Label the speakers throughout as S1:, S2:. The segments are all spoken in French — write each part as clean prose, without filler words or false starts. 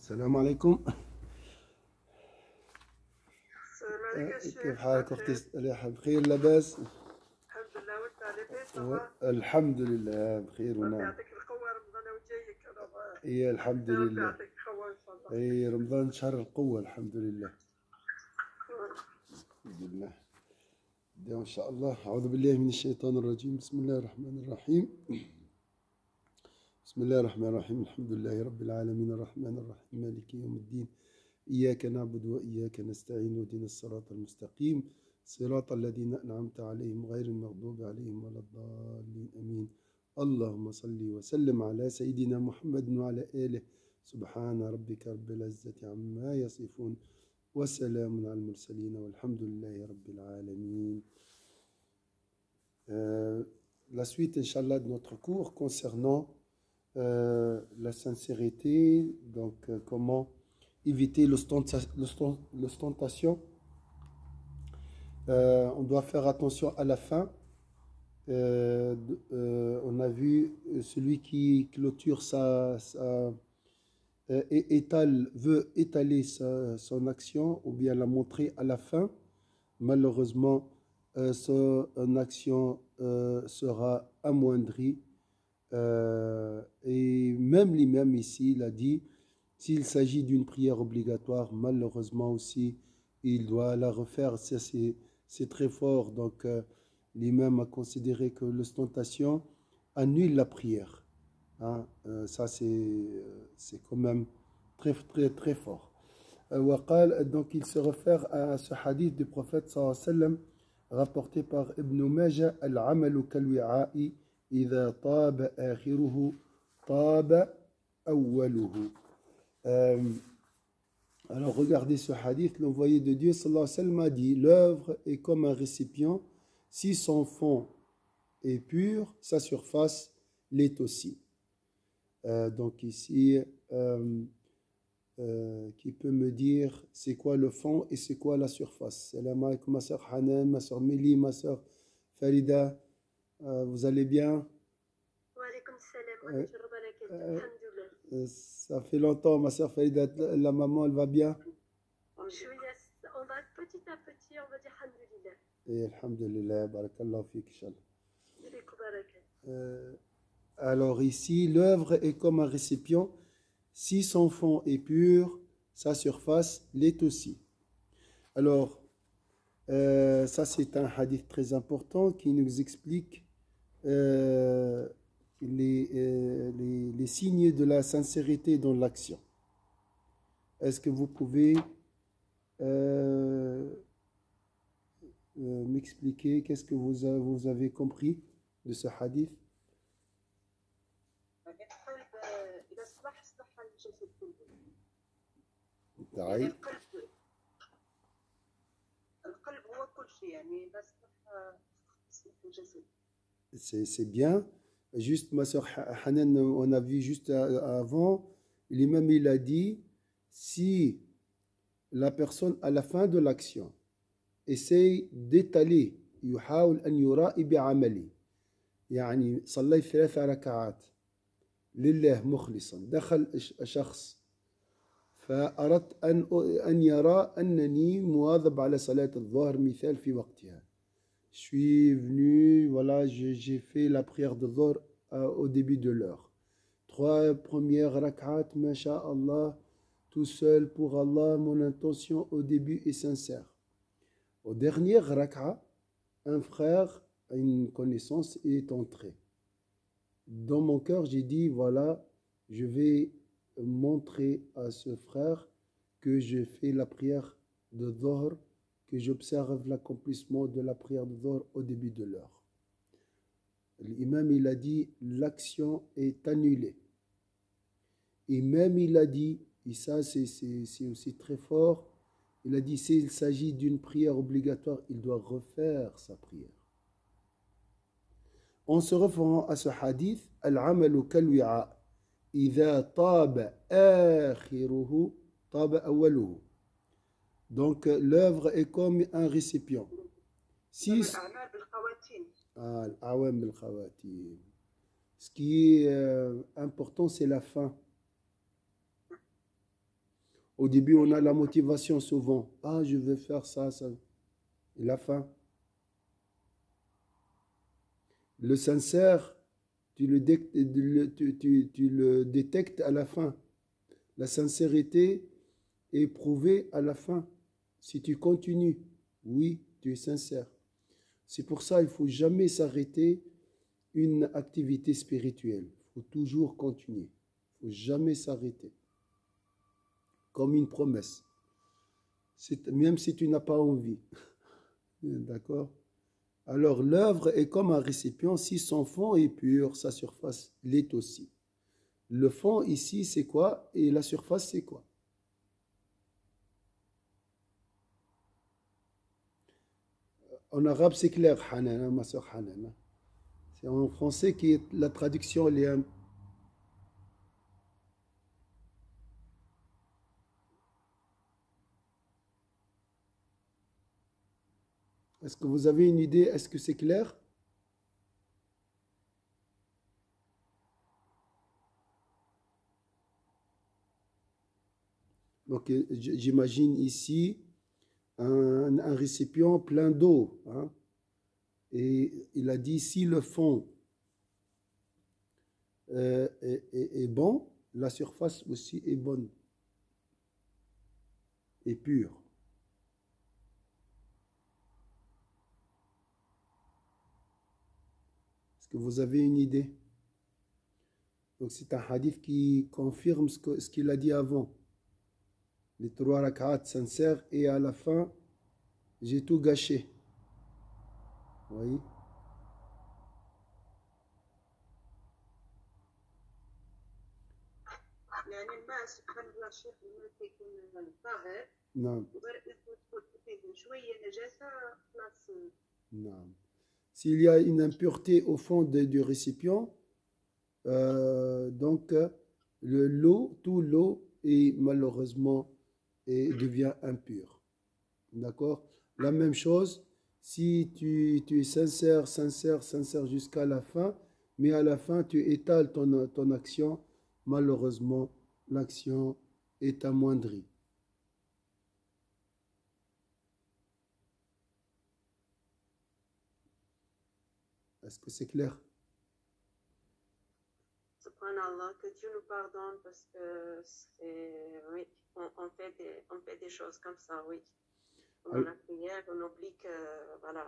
S1: السلام عليكم.
S2: السلام عليك يا
S1: كيف
S2: شيخ.
S1: حالك أختي؟ بخير لاباس؟
S2: الحمد لله، وانت لاباس؟ صافا؟
S1: الحمد لله بخير
S2: ربي
S1: ونعم.
S2: يعطيك القوة، رمضان وجايك.
S1: اي الحمد
S2: ربي
S1: لله.
S2: يعطيك القوة ان شاء الله.
S1: اي رمضان شهر القوة الحمد لله. الحمد لله. نبدأ إن شاء الله. أعوذ بالله من الشيطان الرجيم. بسم الله الرحمن الرحيم. بسم الله الرحمن الرحيم. الحمد لله رب العالمين الرحمن الرحيم مالك يوم الدين. إياك نعبد وإياك نستعين اهدنا الصراط المستقيم صراط الذين أنعمت عليهم غير المغضوب عليهم ولا الضالين آمين. اللهم صل وسلم على سيدنا محمد وعلى آله. سبحان ربك رب العزة عما يصفون وسلام على المرسلين والحمد لله رب العالمين. La suite, Inch'Allah, de notre cours concernant la sincérité, donc comment éviter l'ostentation. On doit faire attention à la fin. On a vu celui qui clôture veut étaler son action ou bien la montrer à la fin. Malheureusement, son action sera amoindrie. Et même l'imam ici, il a dit, s'il s'agit d'une prière obligatoire, malheureusement aussi, il doit la refaire. C'est très fort. Donc, l'imam a considéré que l'ostentation annule la prière. Hein, ça, c'est quand même très, très, très fort. Donc, il se réfère à ce hadith du prophète sallallahu alayhi wa sallam, rapporté par Ibn Majah, Al-amalu kal-wi'a'i idha taba akhiruhu taba awwaluhu. Alors regardez ce hadith, l'envoyé de Dieu sallallahu alayhi wa sallam a dit, l'œuvre est comme un récipient, si son fond est pur, sa surface l'est aussi. Donc ici, qui peut me dire c'est quoi le fond et c'est quoi la surface? Salam alaikum ma soeur Hanan, ma soeur Mélie, ma soeur Farida, vous allez bien?
S2: Wa alaykoum salam wa rahmatullahi wa barakatuh. Alhamdulillah.
S1: Ça fait longtemps, ma soeur Farida, la maman elle va bien?
S2: On va petit à petit, on va dire alhamdulillah.
S1: Et alhamdulillah, barakallahu fik, inshallah.
S2: Inshallah.
S1: Alors ici, l'œuvre est comme un récipient. Si son fond est pur, sa surface l'est aussi. Alors, ça c'est un hadith très important qui nous explique les signes de la sincérité dans l'action. Est-ce que vous pouvez m'expliquer qu'est-ce que vous avez compris de ce hadith? C'est bien. Juste, ma soeur Hanan, on a vu juste avant, l'imam il a dit, si la personne à la fin de l'action essaye d'étaler, يحاول أن يرائي بعملي، يعني صليت 3 ركعات لله مخلصا، دخل شخص فأردت أن يرى أنني مواظب على صلاة الظهر مثال في وقتها. Je suis venu, voilà, j'ai fait la prière de Dhuhr au début de l'heure. 3 premières rak'at, masha'Allah, tout seul pour Allah, mon intention au début est sincère. Au dernier rak'a, un frère, une connaissance est entré. Dans mon cœur, j'ai dit, voilà, je vais montrer à ce frère que je fais la prière de Dhuhr, que j'observe l'accomplissement de la prière de Dhuhr au début de l'heure. L'imam, il a dit, l'action est annulée. Et même il a dit, et ça c'est aussi très fort, il a dit, s'il s'agit d'une prière obligatoire, il doit refaire sa prière. En se référant à ce hadith, Al-amalu kal-wi'a, idha taba akhiruhu, taba awwaluhu. Donc l'œuvre est comme un récipient. Si ce qui est important, c'est la fin. Au début, on a la motivation souvent. Ah, je veux faire ça, ça. Et la fin. Le sincère, tu le détectes à la fin. La sincérité est éprouvée à la fin. Si tu continues, oui, tu es sincère. C'est pour ça qu'il ne faut jamais s'arrêter une activité spirituelle. Il faut toujours continuer. Il ne faut jamais s'arrêter. Comme une promesse. Même si tu n'as pas envie. D'accord? Alors l'œuvre est comme un récipient. Si son fond est pur, sa surface l'est aussi. Le fond ici, c'est quoi? Et la surface, c'est quoi? En arabe, c'est clair, Hanan, ma soeur Hanan. C'est en français que la traduction elle est un... Est-ce que vous avez une idée? Est-ce que c'est clair? Donc, j'imagine ici un récipient plein d'eau. Hein, et il a dit, si le fond est bon, la surface aussi est bonne et pure. Est-ce que vous avez une idée? Donc, c'est un hadith qui confirme ce qu'il a dit avant. Les 3 rak'at sincères et à la fin, j'ai tout gâché. Vous voyez?
S3: يعني الماء سبحان الله الشيخ لما كيكون طاهر
S1: Non,
S3: فيه شويه نجاسه خلاص.
S1: non. S'il y a une impureté au fond du récipient, donc tout l'eau est malheureusement devient impur. D'accord? La même chose, si tu es sincère, sincère, sincère jusqu'à la fin, mais à la fin tu étales ton action, malheureusement l'action est amoindrie. Est-ce que c'est clair?
S3: Subhanallah, que Dieu nous pardonne parce que oui, on fait des choses comme ça, oui. Pendant la prière, on oublie que, voilà,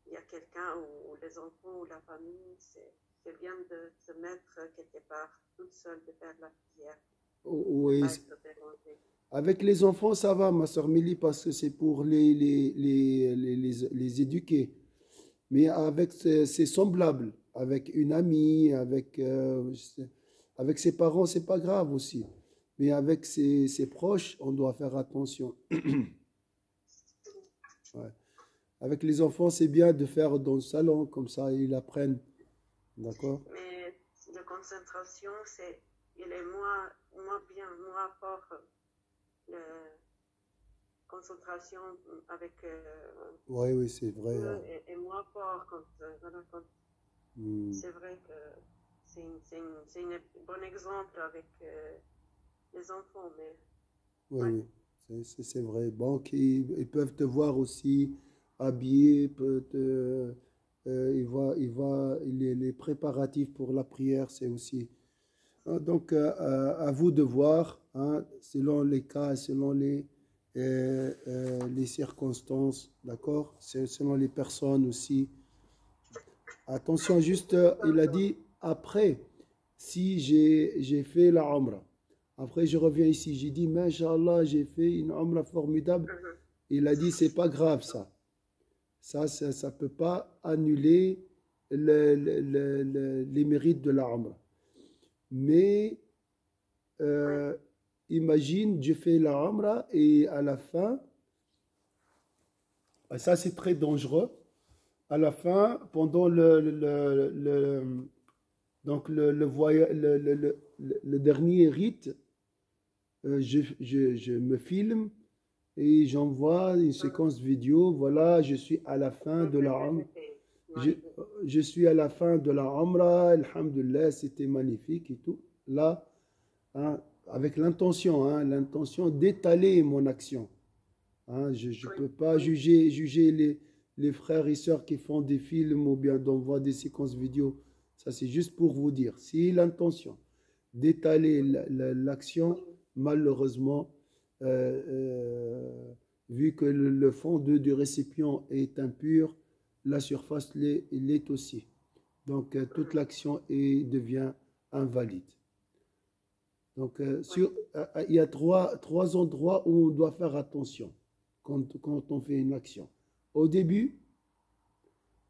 S3: il y a quelqu'un ou les enfants ou la famille, c'est bien de se mettre quelque part toute seule, de faire la prière.
S1: Oui.
S3: Pas être dérangée.
S1: Avec les enfants, ça va, ma soeur Mélie, parce que c'est pour les éduquer. Mais avec ses semblables, avec une amie, avec ses parents, c'est pas grave aussi. Mais avec ses proches, on doit faire attention. Ouais. Avec les enfants, c'est bien de faire dans le salon, comme ça ils apprennent. D'accord?
S3: Mais la concentration, il est moins fort. La concentration avec
S1: oui, c'est vrai.
S3: est moins fort quand c'est vrai que c'est un bon exemple avec les enfants, mais
S1: oui, c'est vrai. Bon, ils peuvent te voir aussi habillé, les préparatifs pour la prière, c'est aussi. Donc, à vous de voir, hein, selon les cas, selon les circonstances, d'accord? Selon les personnes aussi. Attention, juste, il a dit, après, si j'ai fait la Umrah, après je reviens ici, j'ai dit, Masha'Allah, j'ai fait une Umrah formidable. Il a dit, c'est pas grave ça. Ça peut pas annuler les mérites de la Umrah. Mais imagine, je fais la Umrah et à la fin, ça c'est très dangereux, à la fin, pendant donc le dernier rite, je me filme et j'envoie une séquence vidéo. Voilà, je suis à la fin de la Umrah. Je suis à la fin de la Umrah, alhamdoulilah, c'était magnifique et tout. Là, hein, avec l'intention, hein, l'intention d'étaler mon action. Hein, je ne peux pas juger les frères et sœurs qui font des films ou bien d'envoient des séquences vidéo. Ça, c'est juste pour vous dire. Si l'intention d'étaler l'action, malheureusement, vu que le fond du récipient est impur, la surface l'est aussi. Donc, toute l'action devient invalide. Donc, il y a trois endroits où on doit faire attention quand on fait une action. Au début,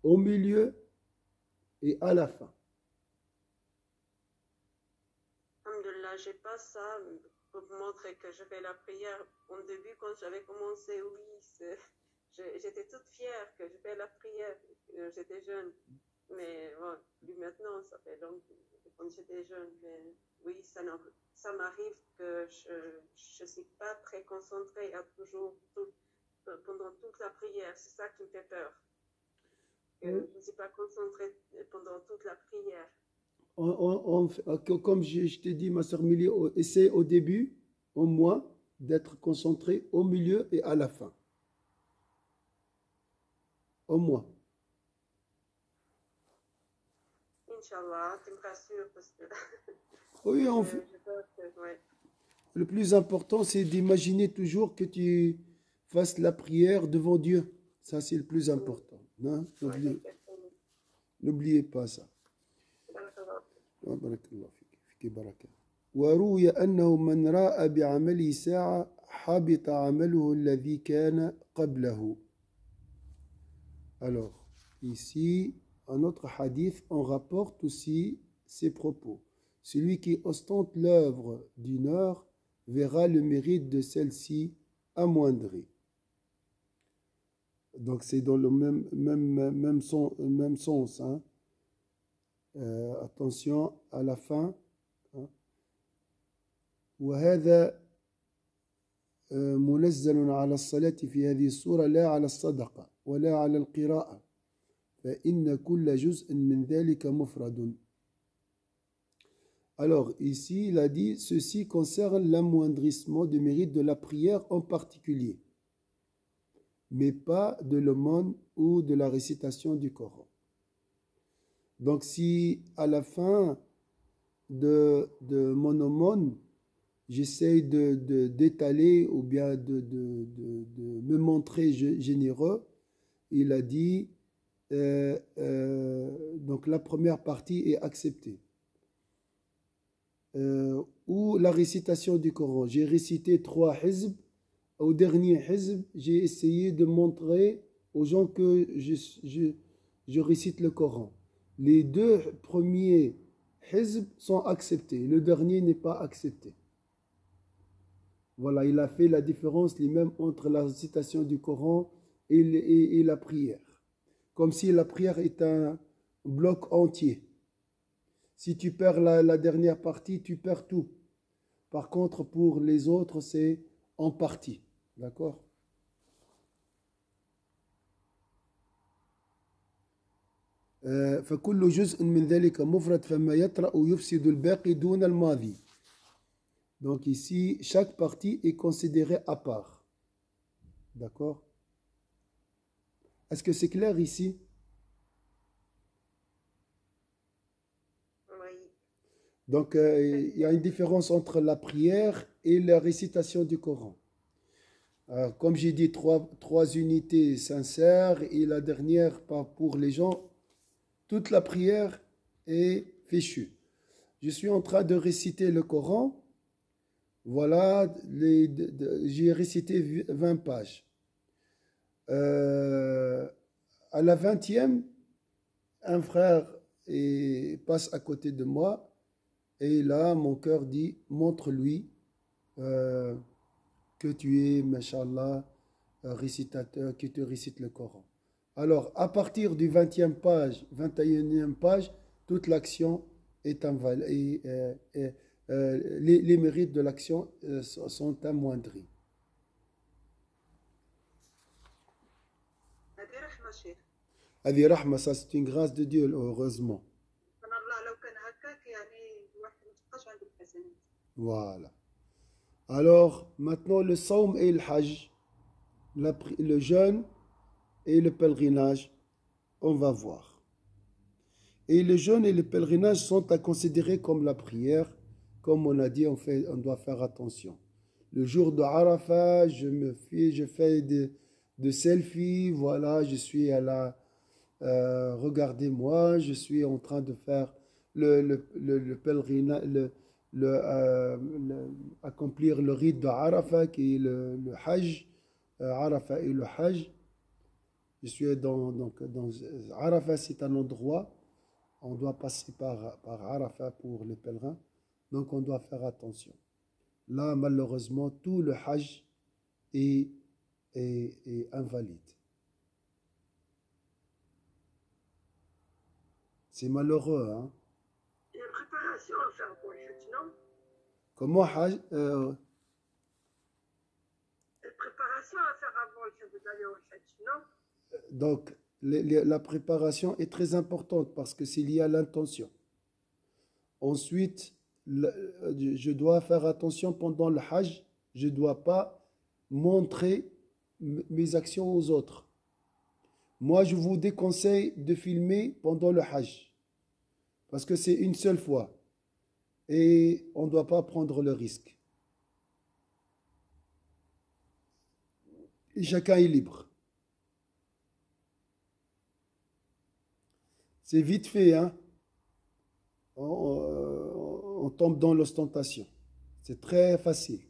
S1: au milieu et à la fin.
S3: Alhamdulillah, j'ai pas ça pour montrer que je fais la prière. Au début, quand j'avais commencé, oui, j'étais toute fière que je fais la prière. J'étais jeune. Mais bon, plus maintenant, ça fait longtemps quand j'étais jeune. Mais oui, ça m'arrive que je ne suis pas très concentrée à toujours pendant toute la prière. C'est ça qui me fait peur. Que je ne suis pas concentrée pendant toute la prière.
S1: Comme je t'ai dit, ma soeur Milly, essaie au début, au moins, d'être concentré au milieu et à la fin. Au moins.
S3: Inch'Allah, tu me rassures parce que...
S1: Oui, le plus important, c'est d'imaginer toujours que tu fasses la prière devant Dieu. Ça, c'est le plus important. Hein? N'oubliez pas ça. وروي أنه من راء بعمله ساعة حبط عمله الذي كان قبله. Alors, ici, un autre hadith, on rapporte aussi ces propos. Celui qui ostente l'œuvre d'une heure verra le mérite de celle-ci amoindri. Donc c'est dans le même sens. Hein. Attention à la fin. Hein. وهذا منزل على الصلاة في هذه السورة لا على الصدقة ولا على القراءة فإن كل جزء من ذلك مفرد. Alors ici il a dit ceci concerne l'amoindrissement du mérite de la prière en particulier, mais pas de l'aumône ou de la récitation du Coran. Donc si à la fin de mon aumône j'essaye d'étaler ou bien de me montrer généreux, il a dit donc la première partie est acceptée. Ou la récitation du Coran. J'ai récité 3 hizb. Au dernier hizb, j'ai essayé de montrer aux gens que je récite le Coran. Les 2 premiers hizb sont acceptés. Le dernier n'est pas accepté. Voilà, il a fait la différence lui-même entre la récitation du Coran et la prière. Comme si la prière est un bloc entier. Si tu perds la dernière partie, tu perds tout. Par contre, pour les autres, c'est en partie. D'accord? فكل جزء من ذلك مفرد فما يطرأ يفسد الباقي دون الماضي. Donc ici, chaque partie est considérée à part. D'accord? Est-ce que c'est clair ici? Donc, il y a une différence entre la prière et la récitation du Coran. Comme j'ai dit, trois unités sincères et la dernière, pour les gens, toute la prière est fichue. Je suis en train de réciter le Coran. Voilà, j'ai récité 20 pages. À la 20e, un frère passe à côté de moi. Et là, mon cœur dit, montre-lui que tu es, mashallah, récitateur, que tu récites le Coran. Alors, à partir du 20e page, 21e page, toute l'action est invalide. Les mérites de l'action sont amoindris. Hadi rahma, ça c'est une grâce de Dieu, heureusement. Voilà. Alors, maintenant, le saum et le hajj, le jeûne et le pèlerinage, on va voir. Et le jeûne et le pèlerinage sont à considérer comme la prière. Comme on a dit, on doit faire attention. Le jour de Arafat, je fais de selfies. Voilà, je suis à la... regardez-moi, je suis en train de faire le pèlerinage, accomplir le rite de Arafat, qui est le Hajj. Arafat et le Hajj. Je suis dans Arafat, c'est un endroit. On doit passer par Arafat pour les pèlerins. Donc on doit faire attention. Là, malheureusement, tout le Hajj est invalide. C'est malheureux, hein?
S2: Il y a une préparation à faire pour le Hajj, non?
S1: Comment Hajj
S2: Une préparation à faire avant le Hajj d'aller au Hajj, non?
S1: Donc, la préparation est très importante parce que s'il y a l'intention. Ensuite, je dois faire attention pendant le Hajj. Je ne dois pas montrer mes actions aux autres. Moi, je vous déconseille de filmer pendant le Hajj parce que c'est une seule fois et on ne doit pas prendre le risque. Et chacun est libre. C'est vite fait, hein? On tombe dans l'ostentation. C'est très facile.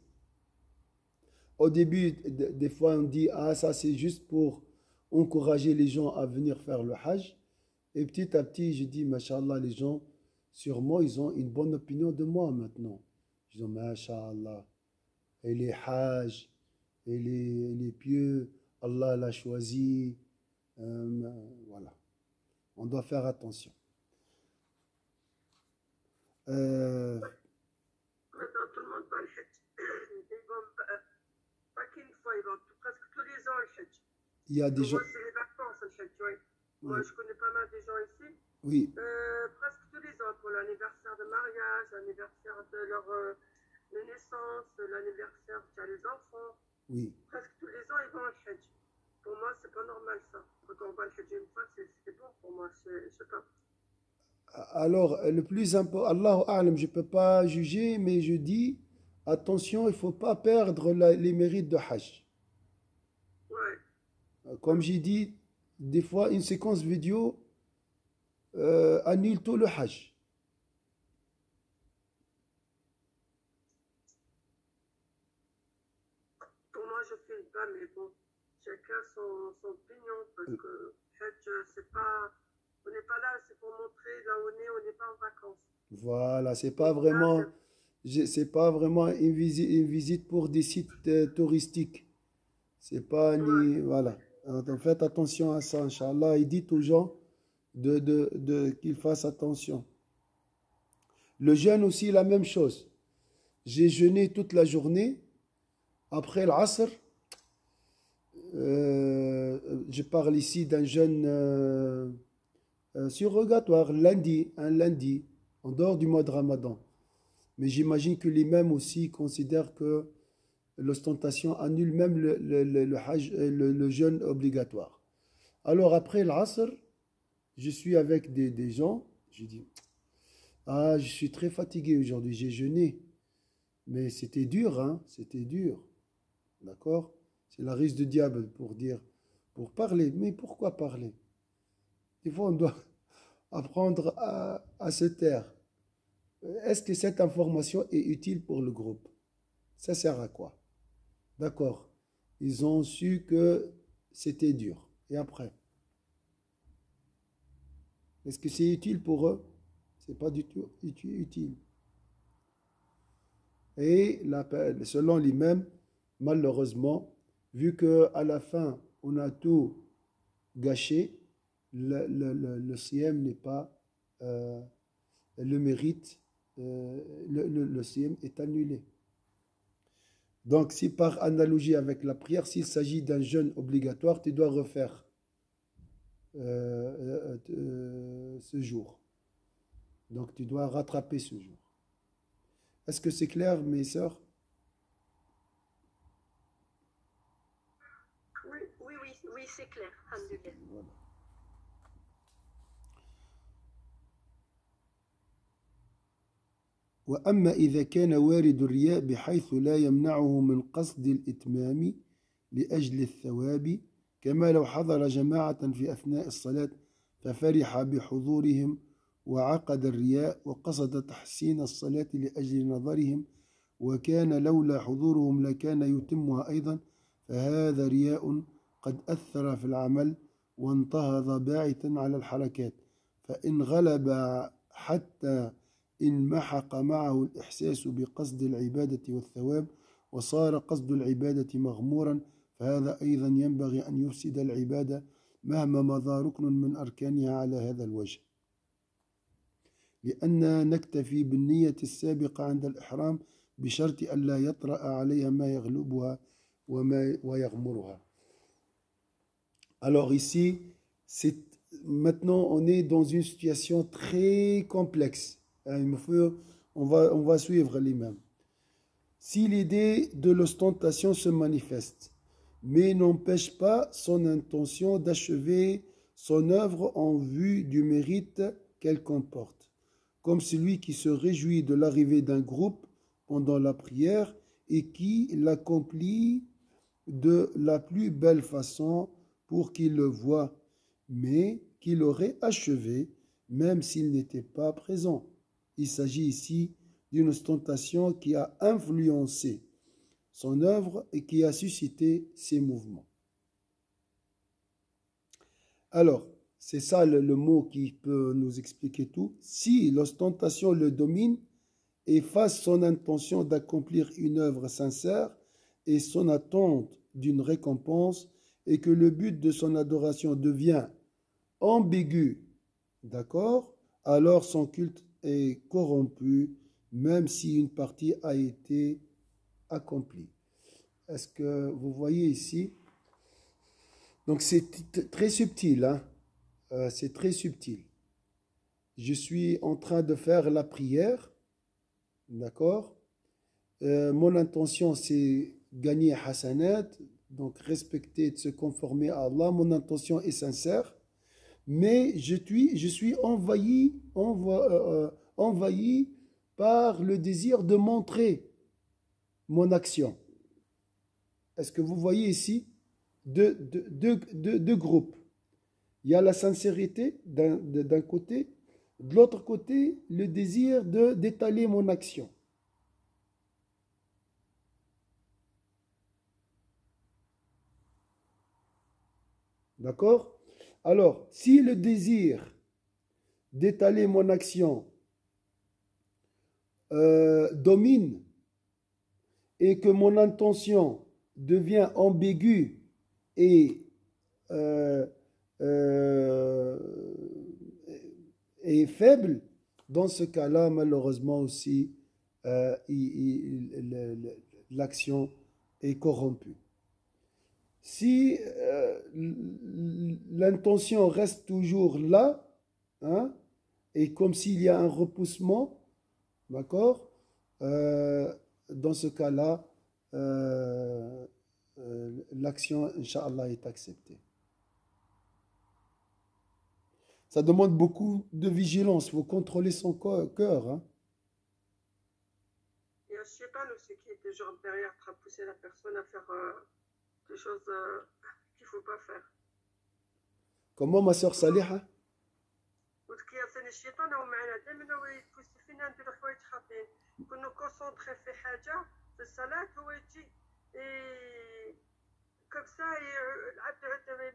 S1: Au début, des fois, on dit, ah, ça c'est juste pour encourager les gens à venir faire le Hajj. Et petit à petit, je dis, Masha'Allah, les gens, sûrement, ils ont une bonne opinion de moi maintenant. Je dis, Masha'Allah, elle est Hajj, elle est pieux, Allah l'a choisi. Voilà. On doit faire attention.
S2: Maintenant, tout le monde va le Hajj. Ils vont, pas qu'une fois, ils vont presque tous les ans le Hajj.
S1: Il y a des gens.
S2: Moi, c'est les vacances, le Hajj, oui. Moi, je connais pas mal de gens ici.
S1: Oui.
S2: Presque tous les ans, pour l'anniversaire de mariage, l'anniversaire de leur naissance, l'anniversaire des enfants.
S1: Oui.
S2: Presque tous les ans, ils vont au Hajj. Pour moi, c'est pas normal ça. Quand on va le Hajj une fois, c'est bon pour moi. Je sais pas.
S1: Alors, le plus important, Allahu A'lam, je ne peux pas juger, mais je dis, attention, il ne faut pas perdre les mérites de Hajj.
S2: Ouais.
S1: Comme j'ai dit, des fois, une séquence vidéo annule tout le Hajj.
S2: Pour moi, je ne filme pas, mais bon, chacun son opinion, parce que Hajj, c'est pas... On n'est pas là, c'est pour montrer là où on n'est pas en vacances.
S1: Voilà, c'est pas vraiment une visite pour des sites touristiques. C'est pas ni, voilà. Donc, faites attention à ça, Inch'Allah, et dites aux gens qu'ils fassent attention. Le jeûne aussi, la même chose. J'ai jeûné toute la journée. Après l'Asr, je parle ici d'un jeûne surrogatoire, un lundi, en dehors du mois de Ramadan. Mais j'imagine que l'imam aussi considère que l'ostentation annule même le jeûne obligatoire. Alors après l'Asr, je suis avec des gens, je dis, ah, je suis très fatigué aujourd'hui, j'ai jeûné. Mais c'était dur, hein, c'était dur. D'accord? C'est la ruse du diable pour parler. Mais pourquoi parler? Des fois, on doit apprendre à se taire. Est-ce que cette information est utile pour le groupe? Ça sert à quoi? D'accord. Ils ont su que c'était dur. Et après? Est-ce que c'est utile pour eux? C'est pas du tout utile. Et selon l'imam, malheureusement, vu qu'à la fin, on a tout gâché, le siyam n'est pas le mérite, le siyam est annulé. Donc, si par analogie avec la prière, s'il s'agit d'un jeûne obligatoire, tu dois refaire ce jour. Donc, tu dois rattraper ce jour. Est-ce que c'est clair, mes sœurs?
S4: c'est clair, alhamdoulilah.
S1: Voilà. وأما إذا كان وارد الرياء بحيث لا يمنعه من قصد الإتمام لأجل الثواب كما لو حضر جماعة في أثناء الصلاة ففرح بحضورهم وعقد الرياء وقصد تحسين الصلاة لأجل نظرهم وكان لولا حضورهم لكان يتمها أيضا فهذا رياء قد أثر في العمل وانتهض باعثا على الحركات فإن غلب حتى إن محق معه الإحساس بقصد العبادة والثواب وصار قصد العبادة مغمورا فهذا أيضا ينبغي أن يفسد العبادة مهما مضى ركن من أركانها على هذا الوجه لأن نكتفي بالنية السابقة عند الإحرام بشرط ألا يطرأ عليها ما يغلبها ويغمرها. Alors ici, maintenant on est dans une situation très complexe. On va suivre l'imam. Si l'idée de l'ostentation se manifeste, mais n'empêche pas son intention d'achever son œuvre en vue du mérite qu'elle comporte, comme celui qui se réjouit de l'arrivée d'un groupe pendant la prière et qui l'accomplit de la plus belle façon pour qu'il le voie, mais qu'il aurait achevé même s'il n'était pas présent. Il s'agit ici d'une ostentation qui a influencé son œuvre et qui a suscité ses mouvements. Alors, c'est ça le mot qui peut nous expliquer tout. Si l'ostentation le domine et fasse son intention d'accomplir une œuvre sincère et son attente d'une récompense et que le but de son adoration devient ambigu, d'accord, alors son culte est corrompu, même si une partie a été accomplie. Est-ce que vous voyez ici? Donc c'est très subtil, hein? C'est très subtil. Je suis en train de faire la prière, d'accord? Mon intention c'est gagner hasanat, donc respecter, de se conformer à Allah. Mon intention est sincère, mais je suis envahi par le désir de montrer mon action. Est-ce que vous voyez ici deux groupes? Il y a la sincérité d'un côté, de l'autre côté, le désir d'étaler mon action. D'accord? Alors, si le désir d'étaler mon action domine et que mon intention devient ambiguë et faible, dans ce cas-là, malheureusement aussi, l'action est corrompue. Si l'intention reste toujours là, hein, et comme s'il y a un repoussement, d'accord, dans ce cas-là, l'action, Inch'Allah, est acceptée. Ça demande beaucoup de vigilance, il faut contrôler son cœur. Hein.
S2: Il y a Shaitan aussi qui est genre derrière, pour pousser la personne à faire des choses qu'il ne faut pas faire.
S1: Comment, ma soeur Saliha?
S2: وكيعطيني الشيطان هو معنا دائما هو يبوس فينا نديرو حوايج خاطئين نكونو كونسونطري في حاجه في الصلاه هو يجي كوكسا العبد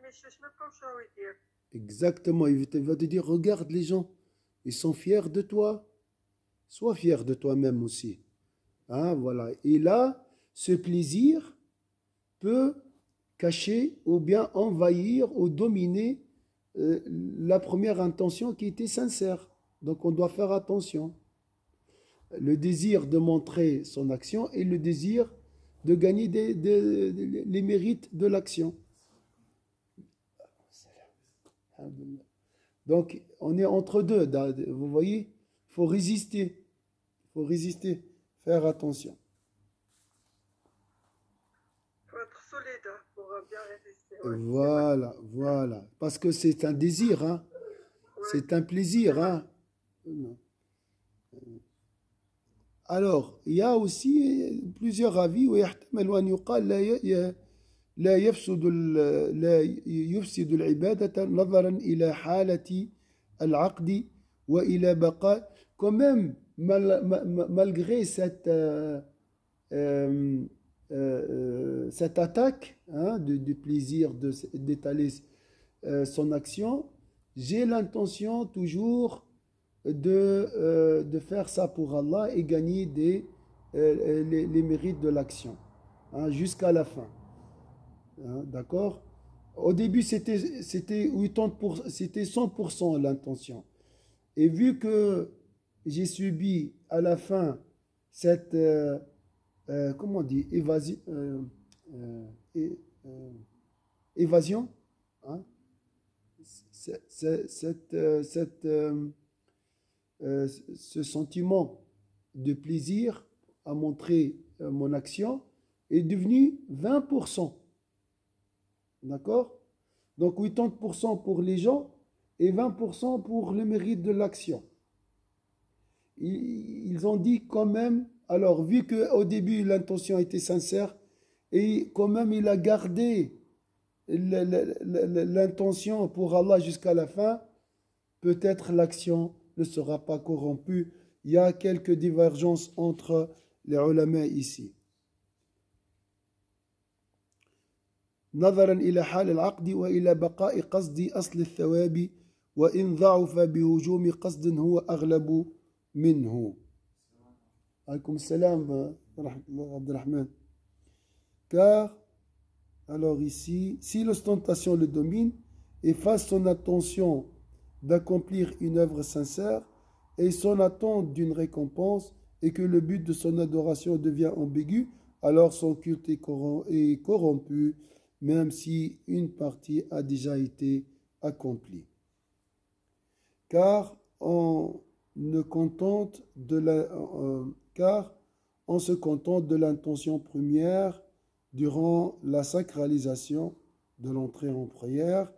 S2: ما يشوفش ما بقاوش هو يدير.
S1: Exactement, il va te dire, regarde les gens, ils sont fiers de toi, sois fier de toi-même aussi. Hein, voilà. Et là, ce plaisir peut cacher ou bien envahir ou dominer la première intention qui était sincère. Donc on doit faire attention. Le désir de montrer son action et le désir de gagner les mérites de l'action. Donc on est entre deux. Vous voyez, il faut résister. Il faut résister. Faire attention.
S2: Il faut être solide pour bien résister. Ouais,
S1: Voilà, voilà. Parce que c'est un désir, hein.
S2: ouais,
S1: C'est un plaisir, hein. Alors, il y a aussi plusieurs avis. ويحتمل أن يقال لا يفسد لا يفسد العبادة نظرا إلى حالة العقد وإلى بقاء. Quand même, malgré cette attaque, hein, du plaisir d'étaler son action, j'ai l'intention toujours de faire ça pour Allah et gagner les mérites de l'action, hein, jusqu'à la fin. Hein, d'accord? Au début, c'était 100% l'intention. Et vu que j'ai subi à la fin cette, comment on dit, évasion, hein, ce sentiment de plaisir à montrer mon action est devenu 20%. D'accord? Donc 80% pour les gens et 20% pour le mérite de l'action. Ils ont dit quand même, alors vu qu'au début l'intention était sincère, et quand même il a gardé l'intention pour Allah jusqu'à la fin, peut-être l'action ne sera pas corrompue. Il y a quelques divergences entre les ulama ici. نظرا إلى حال العقد وإلى بقاء قصد أصل الثواب وإن ضعف بهجوم قصد هو أغلب منه. عليكم السلام عبد الرحمن. Car, alors ici, si l'ostentation le domine, efface son attention d'accomplir une œuvre sincère et son attente d'une récompense et que le but de son adoration devient ambigu, alors son culte est corrompu, même si une partie a déjà été accomplie. Car on se contente de l'intention première durant la sacralisation de l'entrée en prière,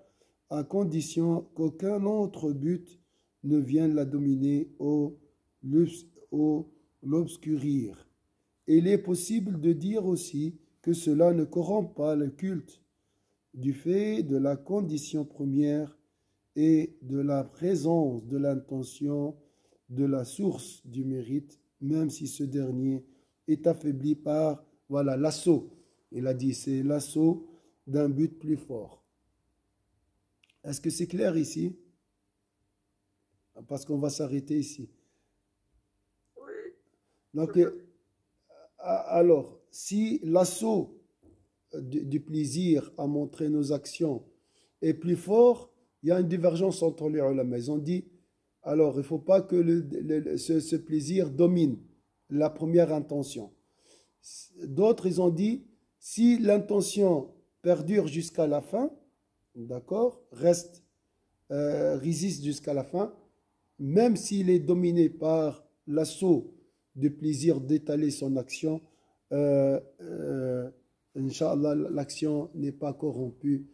S1: à condition qu'aucun autre but ne vienne la dominer ou l'obscurir. Et il est possible de dire aussi que cela ne corrompt pas le culte du fait de la condition première et de la présence de l'intention de la source du mérite, même si ce dernier est affaibli par, voilà, l'assaut. Il a dit, c'est l'assaut d'un but plus fort. Est-ce que c'est clair ici? Parce qu'on va s'arrêter ici.
S2: oui.
S1: Donc, alors, si l'assaut du plaisir à montrer nos actions est plus fort, il y a une divergence entre les ulama. Ils ont dit, alors, il ne faut pas que ce plaisir domine la première intention. D'autres, ils ont dit, si l'intention perdure jusqu'à la fin, d'accord, résiste jusqu'à la fin, même s'il est dominé par l'assaut du plaisir d'étaler son action, Inch'Allah, l'action n'est pas corrompue.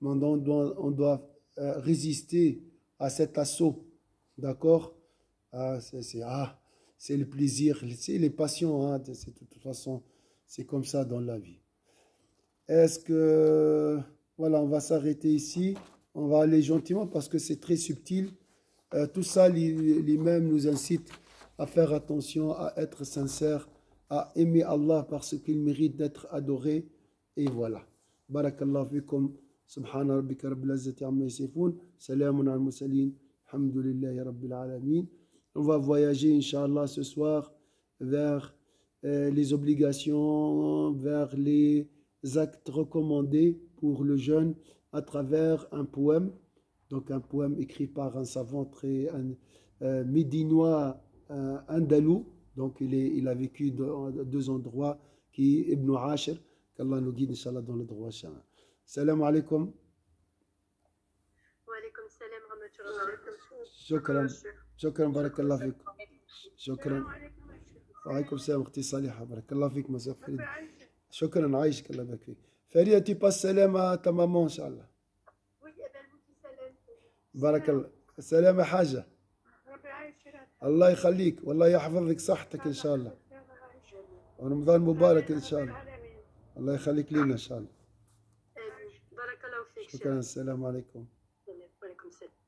S1: On doit résister à cet assaut. D'accord? C'est le plaisir, c'est les passions. Hein, de toute façon, c'est comme ça dans la vie. Est-ce que... Voilà, on va s'arrêter ici. On va aller gentiment parce que c'est très subtil. Tout ça, l'imam nous incite à faire attention, à être sincère, à aimer Allah parce qu'il mérite d'être adoré. Et voilà. Barakallahu fikum. Subhana rabbika rabbil izzati amma yasifun. Salamun al mursalin. Alhamdulillahi rabbil alamin. On va voyager, Inch'Allah, ce soir vers les obligations, vers les actes recommandés pour le jeûne à travers un poème. Donc un poème écrit par un savant médinois andalou. Donc il a vécu dans deux endroits qui est Ibn Ashir. Qu'Allah nous guide, Inch'Allah, dans le droit chemin. Salam alaikum.
S3: Wa alaikum salam wa rahmatullahi.
S1: شكرا شكرا بارك الله فيك شكرا وعليكم السلام اختي صالحه بارك الله فيك مساء فريد شكرا عايشك الله يبارك فيك فريدة tu passes salam à ta maman إن شاء الله.
S4: Oui, eh ben, vous dites salam.
S1: بارك الله. السلام حاجة.
S4: ربي يعيشك.
S1: الله يخليك والله يحفظ لك صحتك إن شاء الله. ورمضان مبارك إن شاء الله. الله يخليك لينا إن شاء الله.
S3: بارك الله فيك.
S1: شكرا. السلام عليكم.
S4: وعليكم السلام.